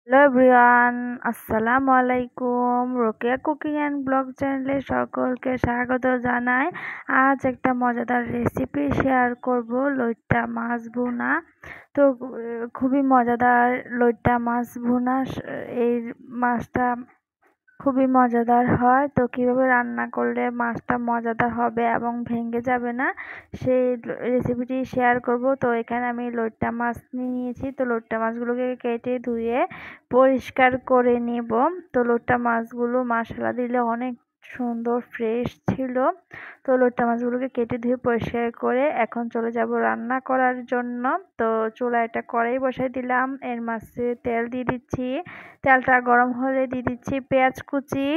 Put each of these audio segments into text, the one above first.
Hello everyone, আসসালামু আলাইকুম। Rokeya cooking and blog চ্যানেলে সকলকে স্বাগত জানাই। আজ একটা মজাদার রেসিপি শেয়ার করব, লইট্টা মাছ ভুনা। তো খুবই মজাদার লইট্টা মাছ ভুনা। এই মাছটা খুবই মজাদার হয়। তো কিভাবে রান্না করলে মাছটা মজাদার হবে এবং ভেঙে যাবে না, সেই রেসিপিটি শেয়ার করব। তো এখানে আমি লইট্টা মাছ নিয়েছি। তো লইট্টা মাছগুলোকে কেটে ধুয়ে পরিষ্কার করে নিব। তো লইট্টা মাছগুলো মশলা দিলে অনেক সুন্দর ফ্রেশ ছিল। তো লইট্টা মাছগুলোকে কেটে ধুয়ে পরিষ্কার করে এখন চলে যাব রান্না করার জন্য। তো চুলায় একটা কড়াই বসাই দিলাম, এর মাঝে তেল দিয়ে দিচ্ছি। তেলটা গরম হলে দিয়ে দিচ্ছি পেঁয়াজ কুচি,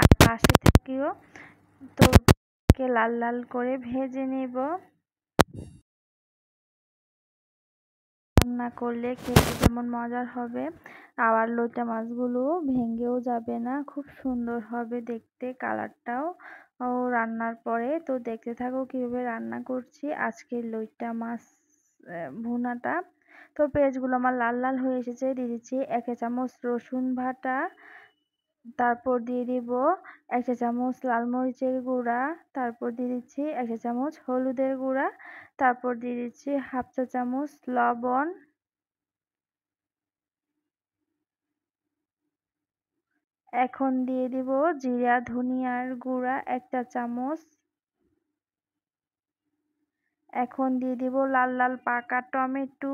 আর পাশে থাকিও। তো লাল লাল করে ভেজে নেব। রান্না করলে খেতে যেমন মজার হবে, আবার লইট্টা মাছগুলো ভেঙেও যাবে না, খুব সুন্দর হবে দেখতে, কালারটাও। ও রান্নার পরে তো দেখতে থাকো কিভাবে রান্না করছি আজকের লইট্টা মাছ ভুনাটা। তো পেঁয়াজগুলো আমার লাল লাল হয়ে এসেছে, দিয়ে দিচ্ছি 1 চা চামচ রসুন বাটা। তারপর দিয়ে দিব 1 চা চামচ লাল মরিচের গুঁড়া। তারপর দিয়ে দিচ্ছি 1 চা চামচ হলুদের গুঁড়া। তারপর দিয়ে দিচ্ছি 1/2 চা চামচ লবণ। এখন দিয়ে দিব জিরা ধনিয়ার গুঁড়া 1 চা চামচ। এখন দিয়ে দিব লাল লাল পাকা টমেটো।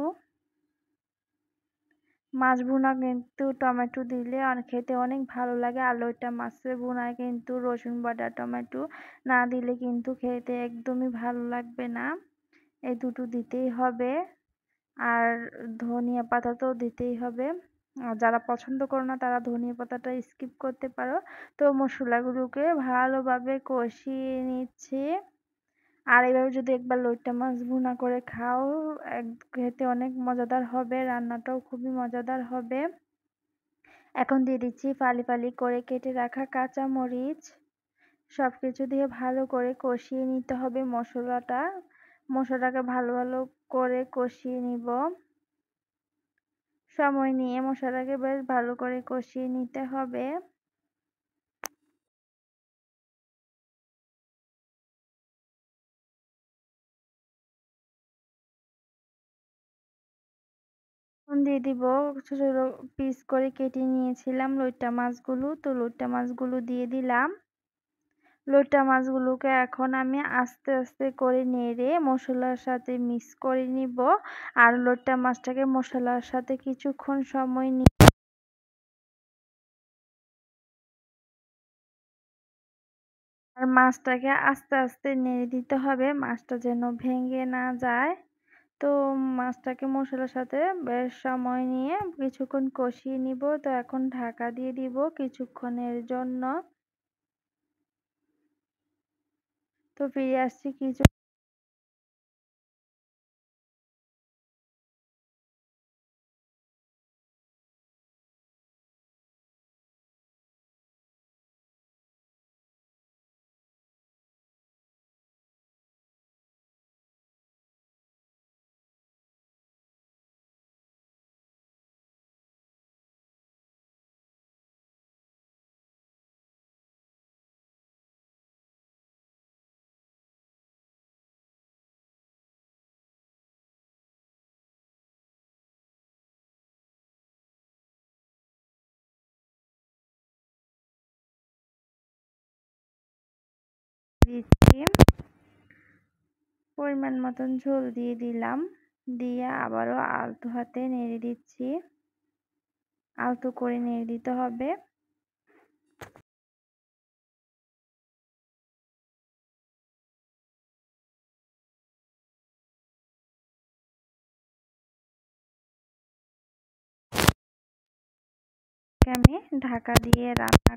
মাছ ভুনা কিন্তু টমেটো দিলে খেতে অনেক ভালো লাগে, আর ওইটা মাছের ভুনায় কিন্তু রসুন বাটা টমেটো না দিলে কিন্তু খেতে একদমই ভালো লাগবে না। এই দুটো দিতেই হবে। আর ধনিয়া পাতা তো দিতেই হবে। যারা পছন্দ করো না তারা ধনিয়া পাতাটা স্কিপ করতে পারো। তো মশলাগুলোকে ভালোভাবে কষিয়ে নিচ্ছি। আর এইভাবে যদি একবার লইট্টা মাছ ভুনা করে খাও, খেতে অনেক মজাদার হবে, রান্নাটাও খুবই মজাদার হবে। এখন দিয়ে দিচ্ছি ফালি ফালি করে কেটে রাখা কাঁচা মরিচ। সবকিছু দিয়ে ভালো করে কষিয়ে নিতে হবে মশলাটাকে ভালো ভালো করে কষিয়ে নিব। সময় নিয়ে মশলাটাকে বেশ ভালো করে কষিয়ে নিতে হবে। এখন দিয়ে দিব ছোট ছোট পিস করে কেটে নিয়েছিলাম লইট্টা মাছগুলো। তো লইট্টা মাছগুলো দিয়ে দিলাম। লইট্টা মাছগুলোকে এখন আমি আস্তে আস্তে করে নেড়ে মশলার সাথে মিক্স করে নিব। আর লইট্টা মাছটাকে মশলার সাথে কিছুক্ষণ সময় নিয়ে আর মাছটাকে আস্তে আস্তে নেড়ে দিতে হবে, মাছটা যেন ভেঙে না যায়। তো মাছটাকে মশলার সাথে বেশ সময় নিয়ে কিছুক্ষণ কষিয়ে নিব। তো এখন ঢাকা দিয়ে দিব কিছুক্ষণের জন্য। তো ফিরে আসছি কিছু দিচ্ছি, পরিমাণ মতন ঝোল দিয়ে দিলাম। দিয়ে আবারও আলতো হাতে নেড়ে দিচ্ছি, আলতো করে নেড়ে দিতে হবে। আমি ঢাকা দিয়ে রান্না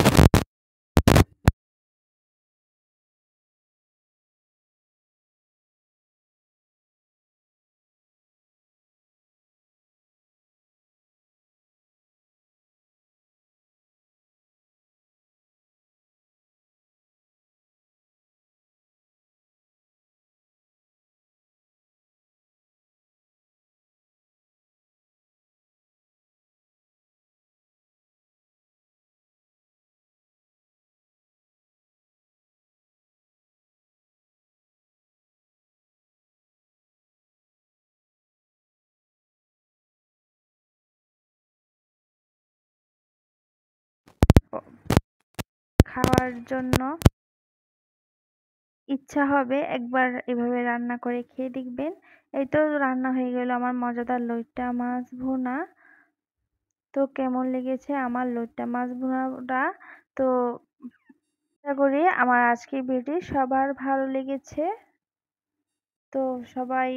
খাওয়ার জন্য ইচ্ছা হবে, একবার এভাবে রান্না করে খেয়ে দেখবেন। এই তো রান্না হয়ে গেল আমার মজাদার লইট্টা মাছ ভুনা। তো কেমন লেগেছে আমার লইট্টা মাছ ভুনাটা? তো আশা করি আমার আজকের ভিডিও সবার ভালো লেগেছে। তো সবাই,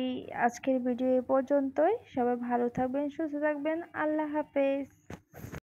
আজকের ভিডিও এ পর্যন্তই। সবাই ভালো থাকবেন, সুস্থ থাকবেন। আল্লাহ হাফেজ।